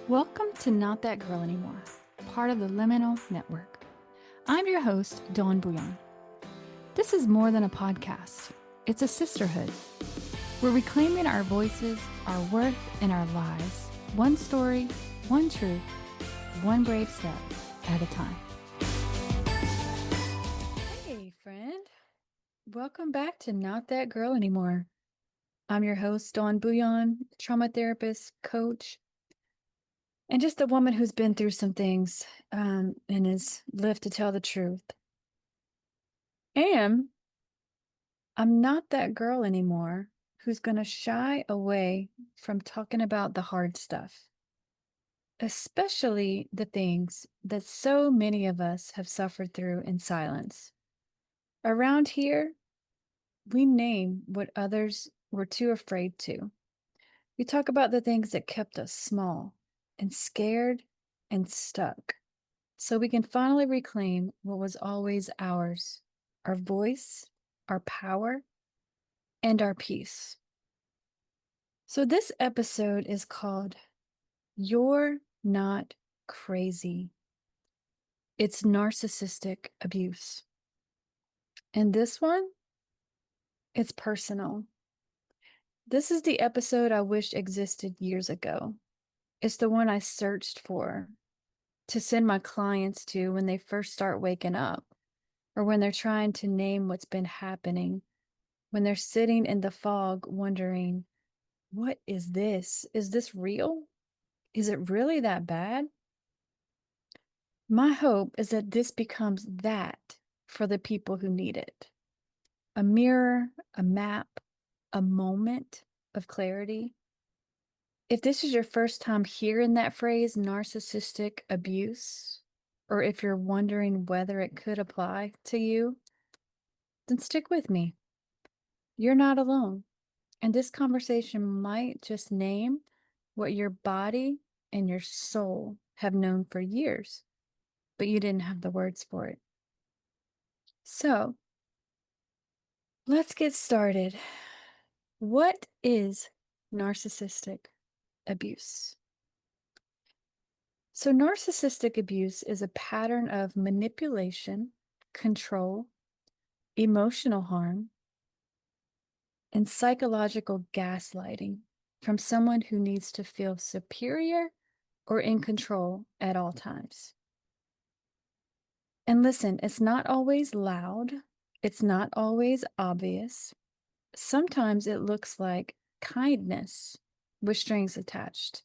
Welcome to Not That Girl Anymore, part of the Liminal Network. I'm your host, Dawn Bouillon. This is more than a podcast. It's a sisterhood. We're reclaiming our voices, our worth, and our lives. One story, one truth, one brave step at a time. Hey, friend. Welcome back to Not That Girl Anymore. I'm your host, Dawn Bouillon, trauma therapist, coach, and just a woman who's been through some things and has lived to tell the truth. And I'm not that girl anymore who's going to shy away from talking about the hard stuff, especially the things that so many of us have suffered through in silence. Around here, we name what others were too afraid to. We talk about the things that kept us small and scared and stuck, so we can finally reclaim what was always ours, our voice, our power, and our peace. So this episode is called You're Not Crazy. It's narcissistic abuse. And this one, it's personal. This is the episode I wish existed years ago. It's the one I searched for to send my clients to when they first start waking up, or when they're trying to name what's been happening, when they're sitting in the fog wondering, what is this? Is this real? Is it really that bad? My hope is that this becomes that for the people who need it. A mirror, a map, a moment of clarity. If this is your first time hearing that phrase, narcissistic abuse, or if you're wondering whether it could apply to you, then stick with me. You're not alone. And this conversation might just name what your body and your soul have known for years, but you didn't have the words for it. So let's get started. What is narcissistic abuse? So narcissistic abuse is a pattern of manipulation, control, emotional harm, and psychological gaslighting from someone who needs to feel superior or in control at all times. And listen, it's not always loud. It's not always obvious. Sometimes it looks like kindness with strings attached.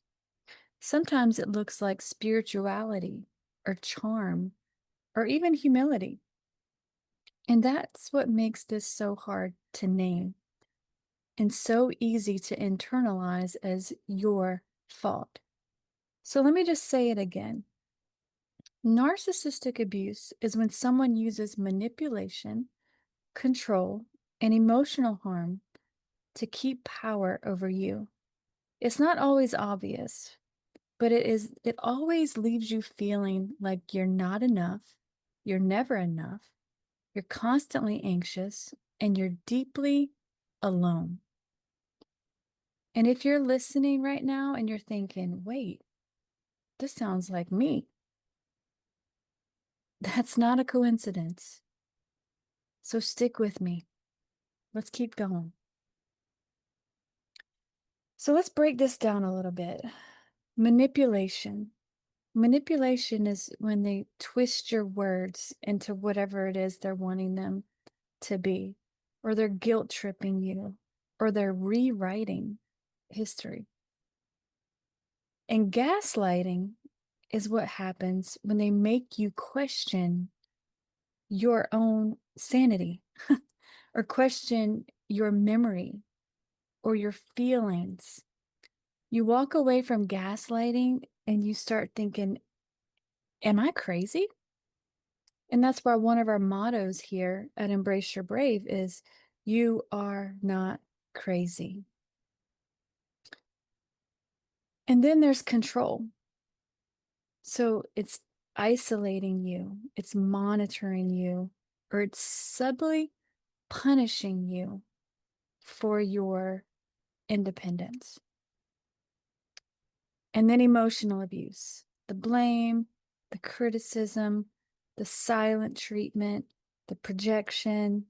Sometimes it looks like spirituality or charm or even humility. And that's what makes this so hard to name and so easy to internalize as your fault. So let me just say it again. Narcissistic abuse is when someone uses manipulation, control, and emotional harm to keep power over you. It's not always obvious, but it always leaves you feeling like you're not enough, you're never enough, you're constantly anxious, and you're deeply alone. And if you're listening right now and you're thinking, wait, this sounds like me, that's not a coincidence. So stick with me. Let's keep going. So let's break this down a little bit. Manipulation. Manipulation is when they twist your words into whatever it is they're wanting them to be, or they're guilt tripping you, or they're rewriting history. And gaslighting is what happens when they make you question your own sanity or question your memory or your feelings. You walk away from gaslighting and you start thinking, am I crazy? And that's why one of our mottos here at Embrace Your Brave is, you are not crazy. And then there's control. So it's isolating you, it's monitoring you, or it's subtly punishing you for your independence. And then emotional abuse, the blame, the criticism, the silent treatment, the projection,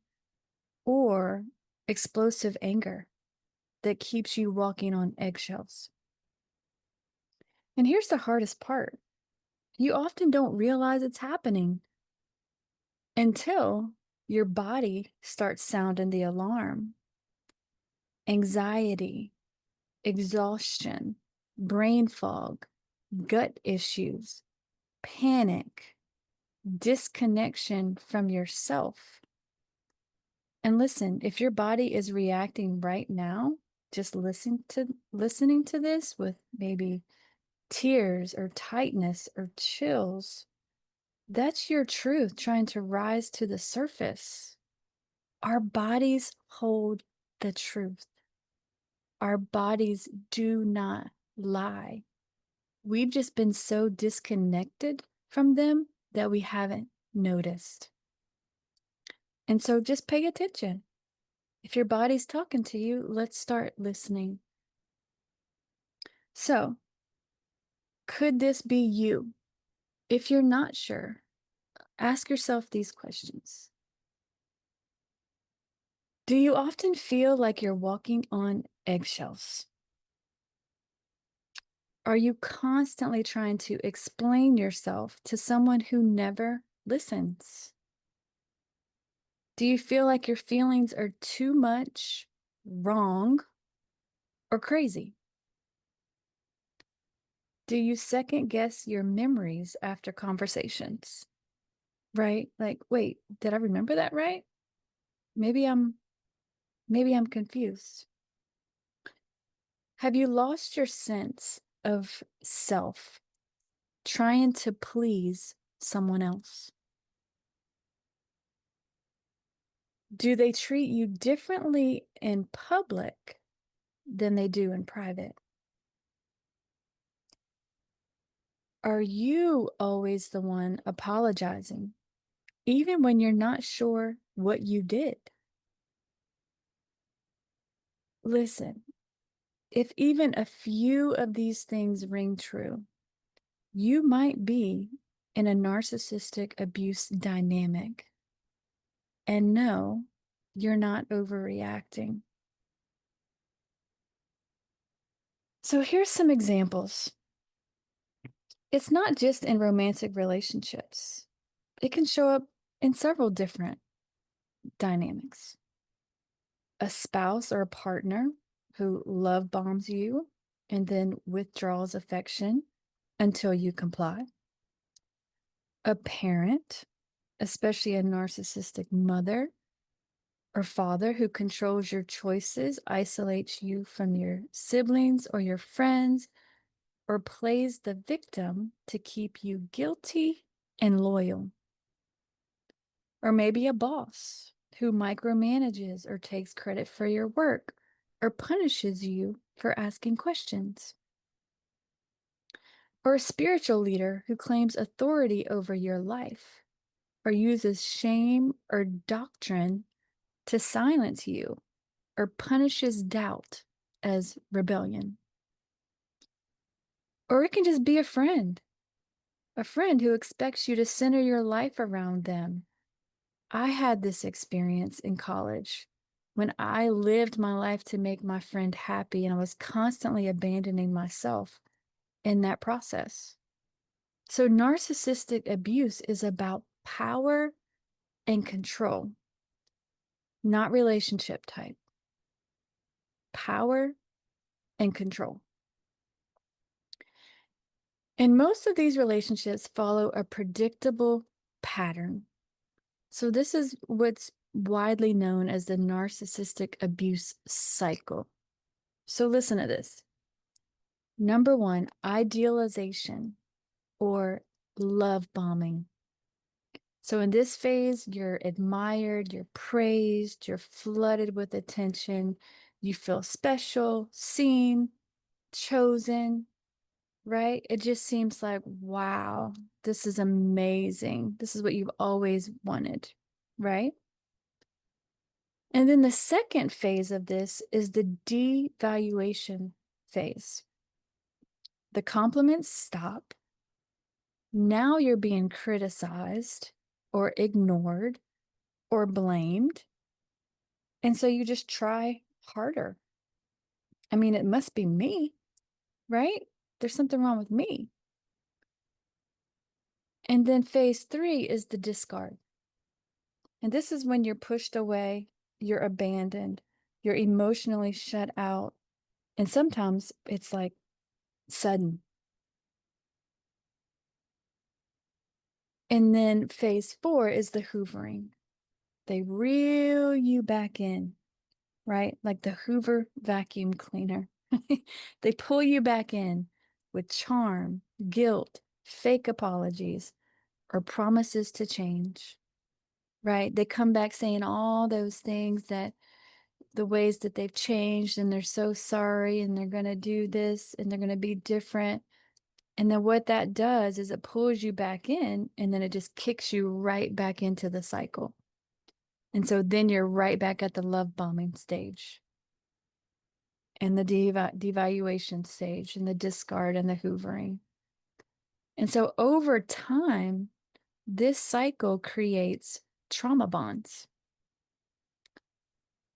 or explosive anger that keeps you walking on eggshells. And here's the hardest part. You often don't realize it's happening until your body starts sounding the alarm. Anxiety, exhaustion, brain fog, gut issues, panic, disconnection from yourself. And listen, if your body is reacting right now, just listening to this with maybe tears or tightness or chills, that's your truth trying to rise to the surface. Our bodies hold the truth. Our bodies do not lie. We've just been so disconnected from them that we haven't noticed. And so just pay attention. If your body's talking to you, let's start listening. So, could this be you? If you're not sure, ask yourself these questions. Do you often feel like you're walking on eggshells? Are you constantly trying to explain yourself to someone who never listens? Do you feel like your feelings are too much, wrong, or crazy? Do you second guess your memories after conversations? Right? Like, wait, did I remember that right? Maybe I'm confused. Have you lost your sense of self trying to please someone else? Do they treat you differently in public than they do in private? Are you always the one apologizing, even when you're not sure what you did? Listen, if even a few of these things ring true, you might be in a narcissistic abuse dynamic. And no, you're not overreacting. So here's some examples. It's not just in romantic relationships. It can show up in several different dynamics. A spouse or a partner who love bombs you and then withdraws affection until you comply. A parent, especially a narcissistic mother or father who controls your choices, isolates you from your siblings or your friends, or plays the victim to keep you guilty and loyal. Or maybe a boss who micromanages or takes credit for your work or punishes you for asking questions. Or a spiritual leader who claims authority over your life or uses shame or doctrine to silence you or punishes doubt as rebellion. Or it can just be a friend who expects you to center your life around them. I had this experience in college when I lived my life to make my friend happy, and I was constantly abandoning myself in that process. So, narcissistic abuse is about power and control, not relationship type. Power and control. And most of these relationships follow a predictable pattern. So, this is what's widely known as the narcissistic abuse cycle. So, listen to this. Number one, idealization or love bombing. So, in this phase, you're admired, you're praised, you're flooded with attention, you feel special, seen, chosen, right? It just seems like, wow, this is amazing. This is what you've always wanted, right? And then the second phase of this is the devaluation phase. The compliments stop. Now you're being criticized or ignored or blamed. And so you just try harder. I mean, it must be me, right? There's something wrong with me. And then phase 3 is the discard. And this is when you're pushed away, you're abandoned, you're emotionally shut out. And sometimes it's like sudden. And then phase 4 is the hoovering. They reel you back in, right? Like the Hoover vacuum cleaner. They pull you back in with charm, guilt, fake apologies, or promises to change, right? They come back saying all those things, that the ways that they've changed and they're so sorry and they're going to do this and they're going to be different. And then what that does is it pulls you back in, and then it just kicks you right back into the cycle. And so then you're right back at the love bombing stage and the devaluation stage and the discard and the hoovering. And so over time, this cycle creates trauma bonds.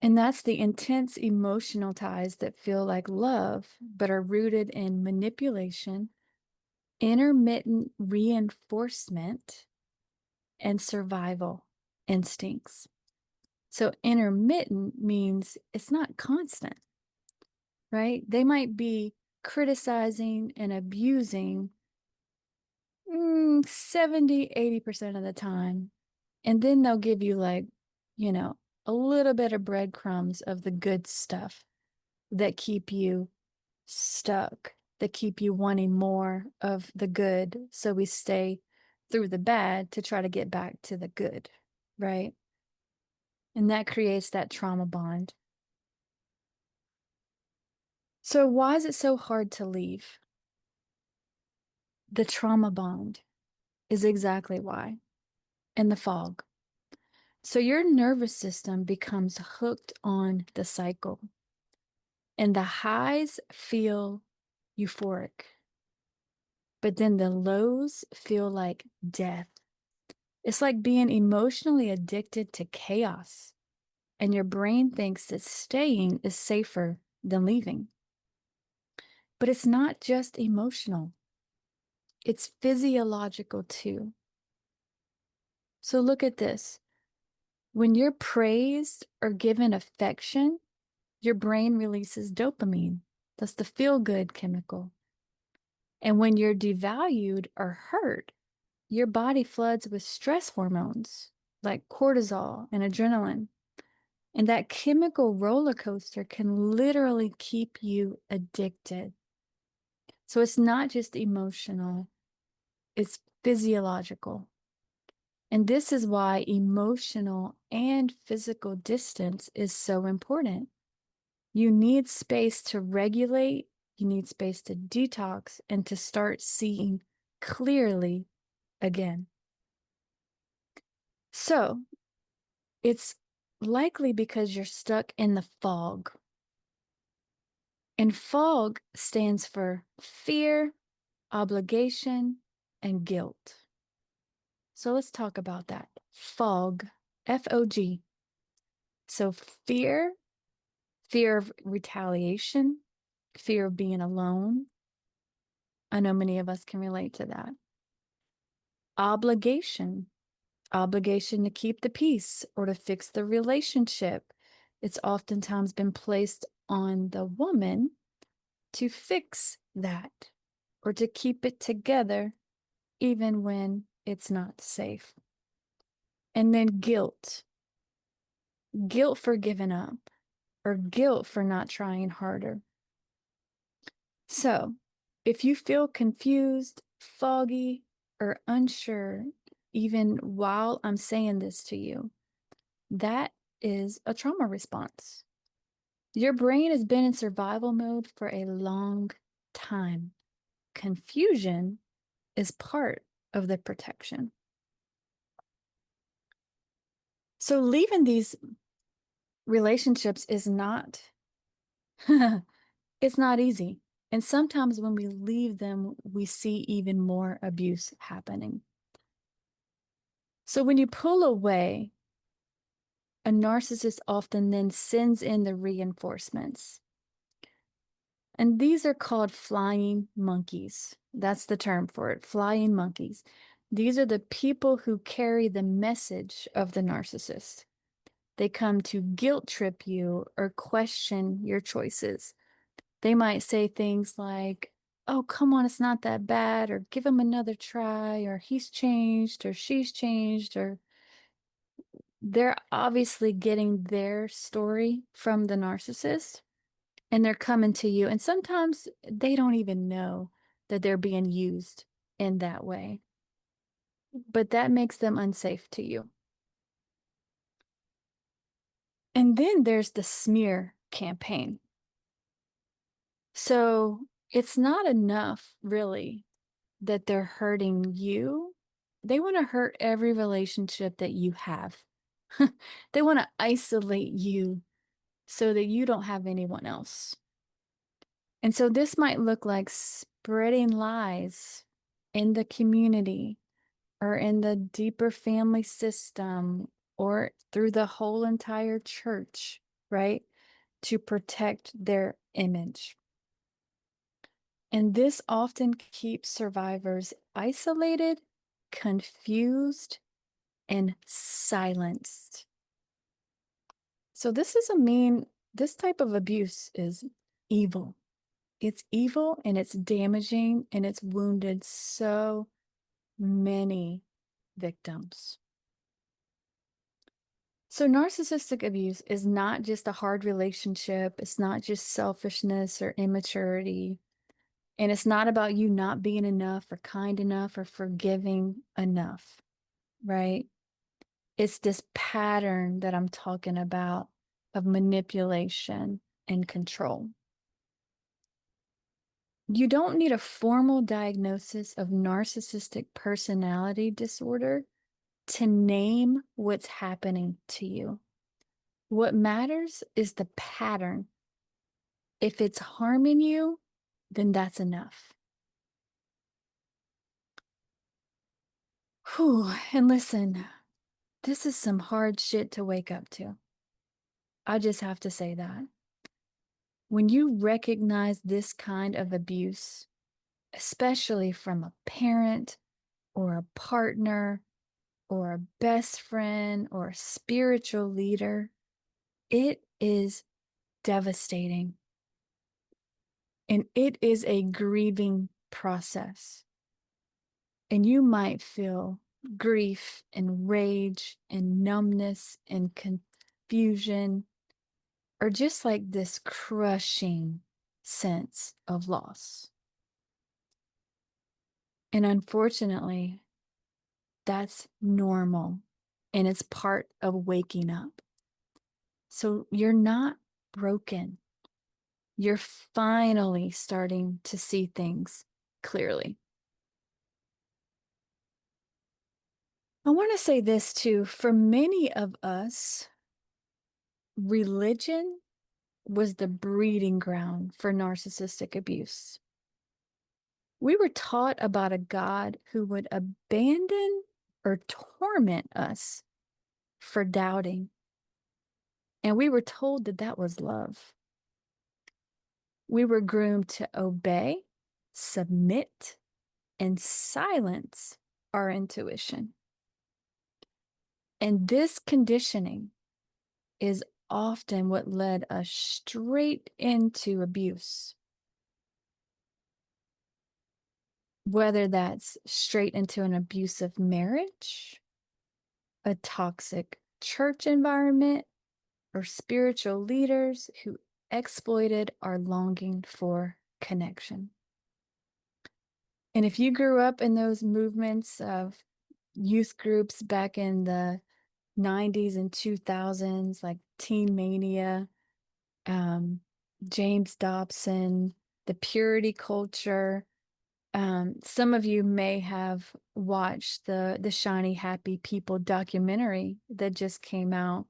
And that's the intense emotional ties that feel like love, but are rooted in manipulation, intermittent reinforcement, and survival instincts. So intermittent means it's not constant, right? They might be criticizing and abusing 70, 80% of the time. And then they'll give you like, a little bit of breadcrumbs of the good stuff that keep you stuck, that keep you wanting more of the good. So we stay through the bad to try to get back to the good, right? And that creates that trauma bond. So why is it so hard to leave? The trauma bond is exactly why. And the fog. So your nervous system becomes hooked on the cycle, and the highs feel euphoric, but then the lows feel like death. It's like being emotionally addicted to chaos, and your brain thinks that staying is safer than leaving. But it's not just emotional, it's physiological too. So look at this. When you're praised or given affection, your brain releases dopamine. That's the feel-good chemical. And when you're devalued or hurt, your body floods with stress hormones like cortisol and adrenaline. And that chemical roller coaster can literally keep you addicted. So it's not just emotional, it's physiological. And this is why emotional and physical distance is so important. You need space to regulate, you need space to detox, and to start seeing clearly again. So it's likely because you're stuck in the fog. And fog stands for fear, obligation, and guilt. So let's talk about that. Fog, F-O-G. So fear of retaliation, fear of being alone. I know many of us can relate to that. Obligation, obligation to keep the peace or to fix the relationship. It's oftentimes been placed on the woman to fix that or to keep it together even when it's not safe. And then guilt, guilt for giving up or guilt for not trying harder. So if you feel confused, foggy, or unsure, even while I'm saying this to you, that is a trauma response. Your brain has been in survival mode for a long time. Confusion is part of the protection. So leaving these relationships is not, it's not easy. And sometimes when we leave them, we see even more abuse happening. So when you pull away, a narcissist often then sends in the reinforcements. And these are called flying monkeys. That's the term for it, flying monkeys. These are the people who carry the message of the narcissist. They come to guilt trip you or question your choices. They might say things like, oh, come on, it's not that bad, or give him another try, or he's changed, or she's changed, or they're obviously getting their story from the narcissist and they're coming to you. And sometimes they don't even know that they're being used in that way, but that makes them unsafe to you. And then there's the smear campaign. So it's not enough, really, that they're hurting you. They want to hurt every relationship that you have. They want to isolate you so that you don't have anyone else. And so this might look like spreading lies in the community or in the deeper family system or through the whole entire church, right? To protect their image. And this often keeps survivors isolated, confused, and silenced. So this type of abuse is evil. It's evil and it's damaging and it's wounded so many victims. So narcissistic abuse is not just a hard relationship. It's not just selfishness or immaturity. And it's not about you not being enough or kind enough or forgiving enough, right? It's this pattern that I'm talking about of manipulation and control. You don't need a formal diagnosis of narcissistic personality disorder to name what's happening to you. What matters is the pattern. If it's harming you, then that's enough. Whew. And listen, this is some hard shit to wake up to. I just have to say that. When you recognize this kind of abuse, especially from a parent or a partner or a best friend or a spiritual leader, it is devastating. And it is a grieving process. And you might feel grief and rage and numbness and confusion, or just like this crushing sense of loss. And unfortunately, that's normal and it's part of waking up. So you're not broken. You're finally starting to see things clearly. I want to say this too. For many of us, religion was the breeding ground for narcissistic abuse. We were taught about a God who would abandon or torment us for doubting. And we were told that that was love. We were groomed to obey, submit, and silence our intuition. And this conditioning is often what led us straight into abuse. Whether that's straight into an abusive marriage, a toxic church environment, or spiritual leaders who exploited our longing for connection. And if you grew up in those movements of youth groups back in the 90s and 2000s, like Teen Mania, James Dobson, the purity culture, some of you may have watched the Shiny Happy People documentary that just came out.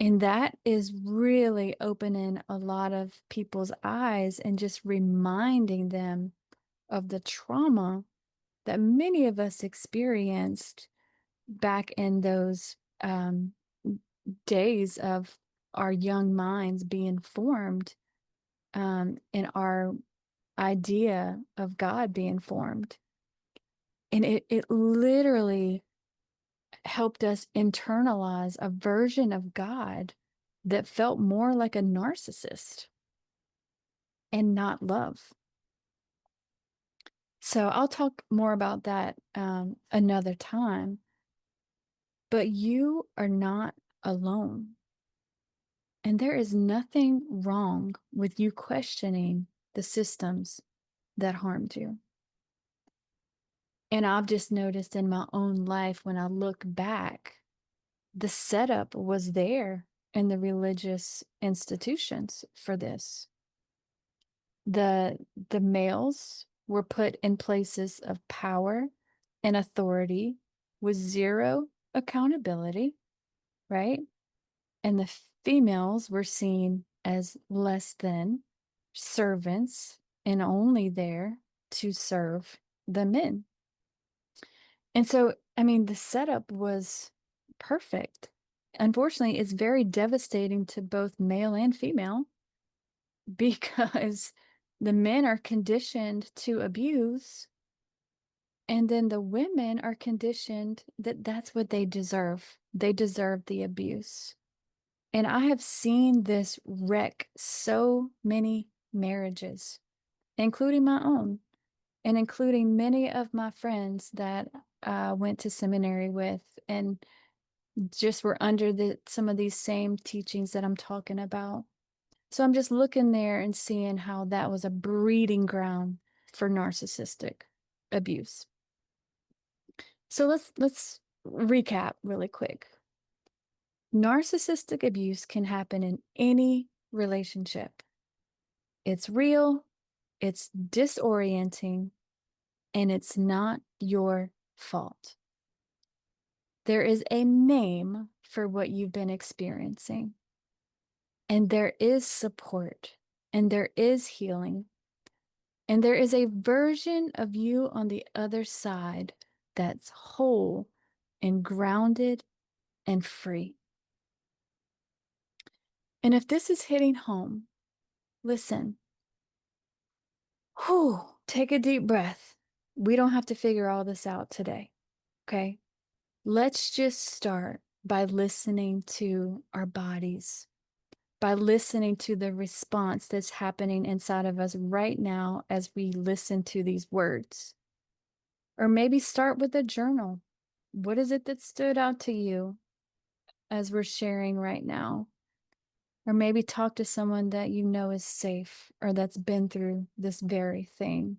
And that is really opening a lot of people's eyes and just reminding them of the trauma that many of us experienced back in those days of our young minds being formed, and our idea of God being formed. And it literally helped us internalize a version of God that felt more like a narcissist and not love. So I'll talk more about that another time. But you are not alone. And there is nothing wrong with you questioning the systems that harmed you. And I've just noticed in my own life when I look back, the setup was there in the religious institutions for this. The males were put in places of power and authority with zero accountability, right? And the females were seen as less than servants and only there to serve the men. And so, I mean, the setup was perfect. Unfortunately, it's very devastating to both male and female because the men are conditioned to abuse, and then the women are conditioned that that's what they deserve. They deserve the abuse. And I have seen this wreck so many marriages, including my own, and including many of my friends that I went to seminary with and just were under some of these same teachings that I'm talking about. So I'm just looking there and seeing how that was a breeding ground for narcissistic abuse. So let's recap really quick. Narcissistic abuse can happen in any relationship. It's real, it's disorienting, and it's not your fault. There is a name for what you've been experiencing, and there is support, and there is healing, and there is a version of you on the other side that's whole and grounded and free. And if this is hitting home, listen. Whew, take a deep breath. We don't have to figure all this out today, okay? Let's just start by listening to our bodies, by listening to the response that's happening inside of us right now as we listen to these words. Or maybe start with a journal. What is it that stood out to you as we're sharing right now? Or maybe talk to someone that you know is safe or that's been through this very thing.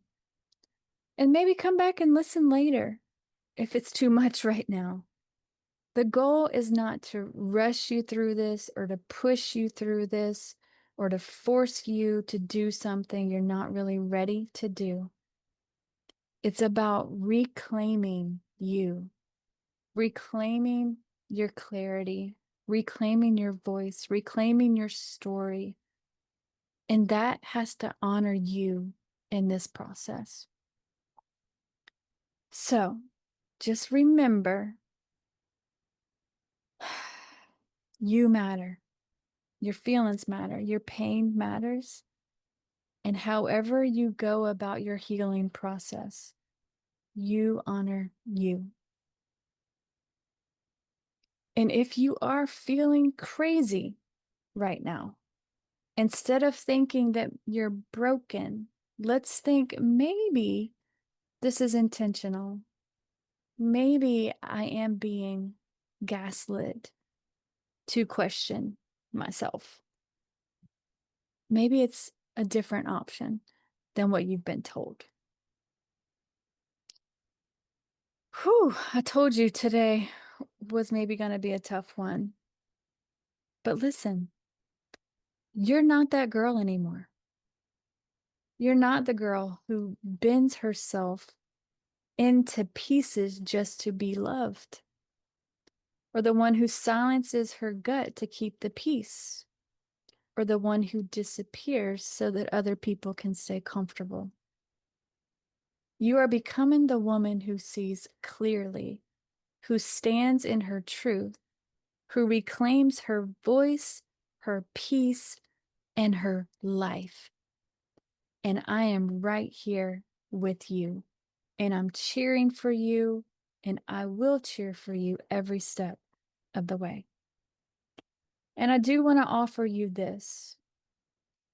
And maybe come back and listen later if it's too much right now. The goal is not to rush you through this or to push you through this or to force you to do something you're not really ready to do. It's about reclaiming you, reclaiming your clarity, reclaiming your voice, reclaiming your story. And that has to honor you in this process. So just remember, you matter. Your feelings matter. Your pain matters. And however you go about your healing process, you honor you. And if you are feeling crazy right now, instead of thinking that you're broken, let's think maybe this is intentional. Maybe I am being gaslit to question myself. Maybe it's a different option than what you've been told. Whew, I told you today was maybe going to be a tough one. But listen, you're not that girl anymore. You're not the girl who bends herself into pieces just to be loved. or the one who silences her gut to keep the peace, or the one who disappears so that other people can stay comfortable. You are becoming the woman who sees clearly, who stands in her truth, who reclaims her voice, her peace, and her life. And I am right here with you. And I'm cheering for you, and I will cheer for you every step of the way. And I do want to offer you this.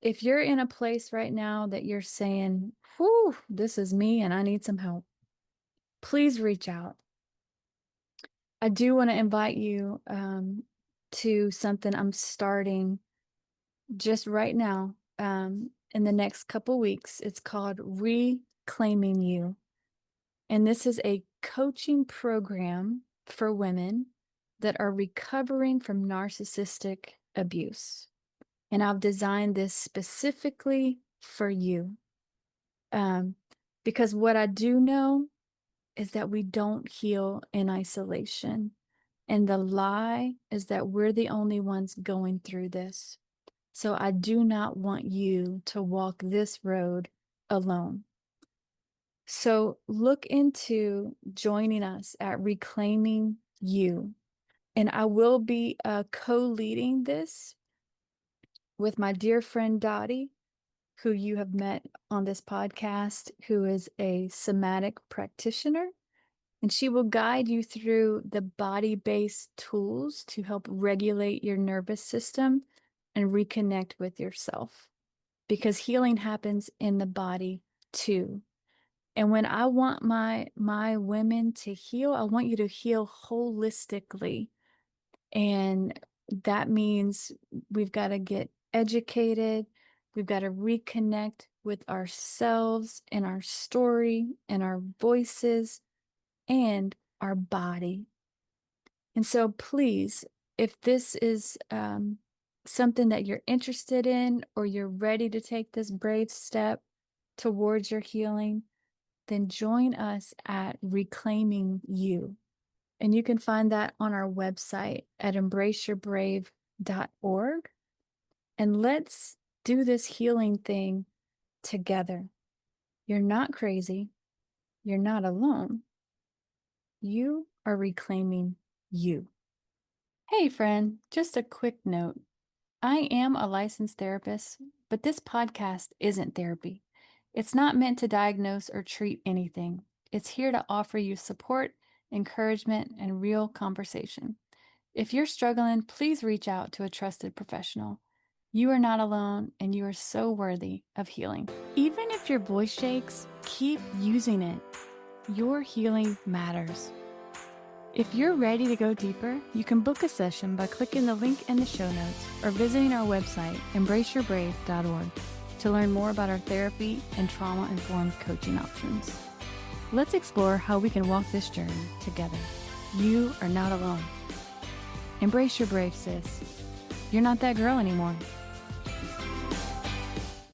If you're in a place right now that you're saying, whew, this is me and I need some help, please reach out. I do want to invite you to something I'm starting just right now in the next couple weeks. It's called Reclaiming You. And this is a coaching program for women that are recovering from narcissistic abuse. And I've designed this specifically for you. Because what I do know is that we don't heal in isolation. And the lie is that we're the only ones going through this. So I do not want you to walk this road alone. So look into joining us at Reclaiming You. And I will be co-leading this with my dear friend Dottie, who you have met on this podcast, who is a somatic practitioner. And she will guide you through the body-based tools to help regulate your nervous system and reconnect with yourself. Because healing happens in the body too. And when I want my women to heal, I want you to heal holistically. And that means we've got to get educated. We've got to reconnect with ourselves and our story and our voices and our body. And so please, if this is something that you're interested in, or you're ready to take this brave step towards your healing, then join us at Reclaiming You. And you can find that on our website at embraceyourbrave.org. And let's do this healing thing together. You're not crazy. You're not alone. You are reclaiming you. Hey, friend, just a quick note. I am a licensed therapist, but this podcast isn't therapy. It's not meant to diagnose or treat anything. It's here to offer you support, encouragement, and real conversation. If you're struggling, please reach out to a trusted professional. You are not alone, and you are so worthy of healing. Even if your voice shakes, keep using it. Your healing matters. If you're ready to go deeper, you can book a session by clicking the link in the show notes or visiting our website, embraceyourbrave.org, to learn more about our therapy and trauma-informed coaching options. Let's explore how we can walk this journey together. You are not alone. Embrace your brave, sis. You're not that girl anymore.